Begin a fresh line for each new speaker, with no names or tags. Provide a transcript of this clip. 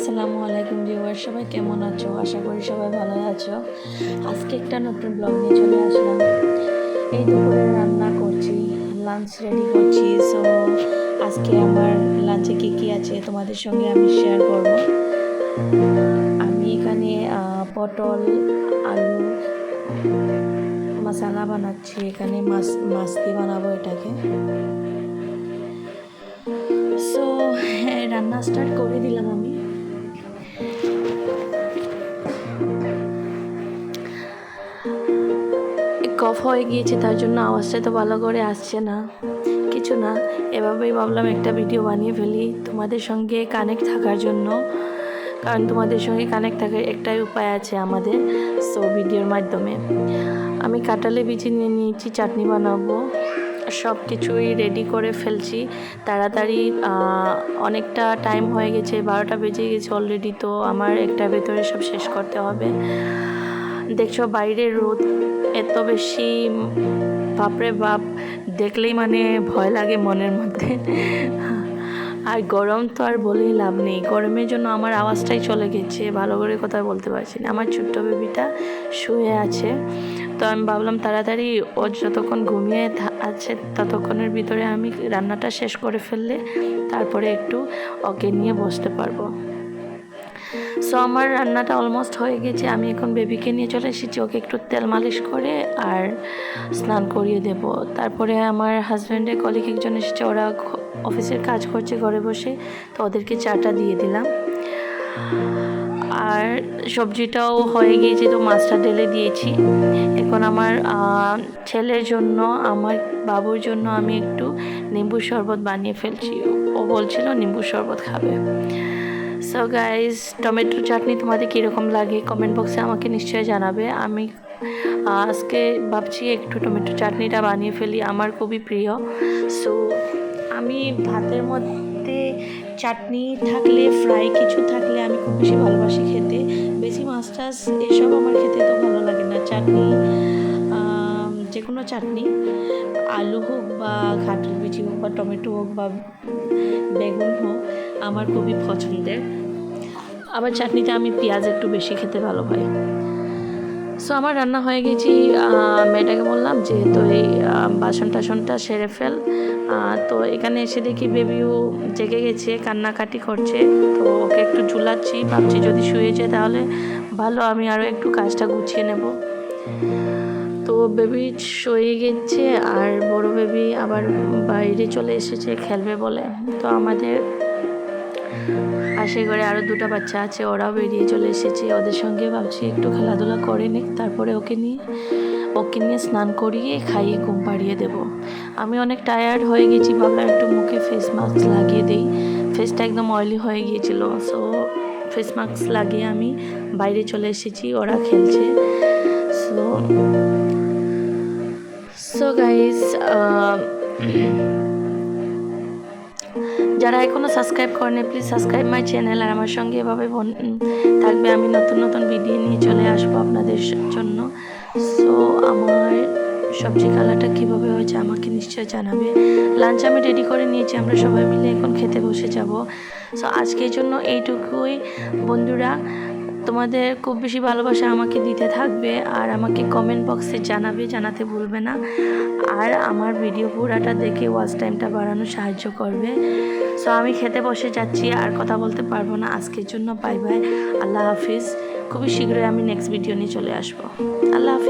আসসালামু আলাইকুম ভিউয়ার, সবাই কেমন আছো? আশা করি সবাই ভালো আছো। আজকে একটা নতুন ব্লগ নিয়ে চলে আসলাম। এই দুপুরে রান্না করছি, লাঞ্চ রেডি করছি। সো আজকে আমার লাঞ্চে কী কী আছে তোমাদের সঙ্গে আমি শেয়ার করব। আমি এখানে পটল, আলু মশলা বানাচ্ছি। এখানে মাছ দিয়ে বানাবো এটাকে। সো রান্না স্টার্ট করে দিলাম আমি। কফ হয়ে গিয়েছে, তার জন্য আওয়াজটা তো ভালো করে আসছে না। কিছু না, এভাবেই ভাবলাম একটা ভিডিও বানিয়ে ফেলি তোমাদের সঙ্গে কানেক্ট থাকার জন্য। কারণ তোমাদের সঙ্গে কানেক্ট থাকার একটাই উপায় আছে আমাদের, সো ভিডিওর মাধ্যমে। আমি কাঁঠালে বিচি নিয়ে নিয়েছি, চাটনি বানাবো। সব কিছুই রেডি করে ফেলছি তাড়াতাড়ি। অনেকটা টাইম হয়ে গেছে, 12টা বেজে গেছে অলরেডি। তো আমার একটার ভেতরে সব শেষ করতে হবে। দেখছো বাইরের রোদ এত বেশি, বাপরে বাপ, দেখলেই মানে ভয় লাগে মনের মধ্যে। আর গরম তো আর বলেই লাভ নেই। গরমের জন্য আমার আওয়াজটাই চলে গেছে, ভালো করে কথা বলতে পারছি না। আমার ছোট্ট বেবিটা শুয়ে আছে, তো আমি ভাবলাম তাড়াতাড়ি ও যতক্ষণ ঘুমিয়ে আছে ততক্ষণের ভিতরে আমি রান্নাটা শেষ করে ফেললে তারপরে একটু ওকে নিয়ে বসতে পারবো। সো আমার রান্নাটা অলমোস্ট হয়ে গেছে। আমি এখন বেবিকে নিয়ে চলে এসেছি, ওকে একটু তেল মালিশ করে আর স্নান করিয়ে দেব। তারপরে আমার হাজব্যান্ডের কলিগ একজন এসেছে, ওরা অফিসের কাজ করছে ঘরে বসে, তো ওদেরকে চাটা দিয়ে দিলাম। আর সবজিটাও হয়ে গিয়েছে, তো মাছটা ঢেলে দিয়েছি। এখন আমার ছেলের জন্য, আমার বাবুর জন্য আমি একটু নিম্বু শরবত বানিয়ে ফেলছি। ও বলছিল নিম্বু শরবত খাবে। সো গাইজ, টমেটো চাটনি তোমাদের কীরকম লাগে কমেন্ট বক্সে আমাকে নিশ্চয়ই জানাবে। আমি আজকে ভাবছি একটু টমেটো চাটনিটা বানিয়ে ফেলি, আমার খুবই প্রিয়। সো আমি ভাতের মধ্যে চাটনি থাকলে, ফ্রাই কিছু থাকলে আমি খুব বেশি ভালোবাসি খেতে। বেশি মাছ টাছ এসব আমার খেতে তো ভালো লাগে না। চাটনি, যে কোনো চাটনি, আলু হোক বা কাঁঠাল বিচি হোক বা টমেটো হোক বা বেগুন হোক, আমার খুবই পছন্দের। আবার চাটনিতে আমি পেঁয়াজ একটু বেশি খেতে ভালো পাই। সো আমার রান্না হয়ে গেছি। মেয়েটাকে বললাম যে তো এই বাসন টাসনটা সেরে ফেল। তো এখানে এসে দেখি বেবিও জেগে গেছে, কান্নাকাটি করছে। তো ওকে একটু ঝুলাচ্ছি, ভাবছি যদি শুয়ে যায় তাহলে ভালো, আমি আরও একটু কাজটা গুছিয়ে নেব। তো বেবি শুয়ে গেছে আর বড় বেবি আবার বাইরে চলে এসেছে খেলবে বলে। তো আমাদের পাশে ঘরে আরও 2টা বাচ্চা আছে, ওরাও বেরিয়ে চলে এসেছে। ওদের সঙ্গে ভাবছি একটু খেলাধুলা করে নিই, তারপরে ওকে নিয়ে স্নান করিয়ে খাইয়ে ঘুম পাড়িয়ে দেব। আমি অনেক টায়ার্ড হয়ে গেছি, ভাবলাম একটু মুখে ফেস মাস্ক লাগিয়ে দিই। ফেসটা একদম অয়েলি হয়ে গিয়েছিল। সো ফেস মাস্ক লাগিয়ে আমি বাইরে চলে এসেছি, ওরা খেলছে। সো গাইস, যারা এখনও সাবস্ক্রাইব করেনি প্লিজ সাবস্ক্রাইব মাই চ্যানেল। আর আমার সঙ্গে এভাবে থাকবে, আমি নতুন নতুন ভিডিও নিয়ে চলে আসবো আপনাদের জন্য। সো আমার সবজি কালারটা কীভাবে হয়েছে আমাকে নিশ্চয় জানাবে। লাঞ্চ আমি রেডি করে নিয়েছি, আমরা সবাই মিলে এখন খেতে বসে যাব। সো আজকের জন্য এইটুকুই বন্ধুরা। তোমাদের খুব বেশি ভালোবাসা আমাকে দিতে থাকবে আর আমাকে কমেন্ট বক্সে জানাতে ভুলবে না। আর আমার ভিডিও পুরাটা দেখে ওয়াচ টাইমটা বাড়ানোর সাহায্য করবে। সো আমি খেতে বসে যাচ্ছি, আর কথা বলতে পারবো না। আজকের জন্য বাই বাই, আল্লাহ হাফিজ। খুবই শীঘ্রই আমি নেক্সট ভিডিও নিয়ে চলে আসবো। আল্লাহ হাফিজ।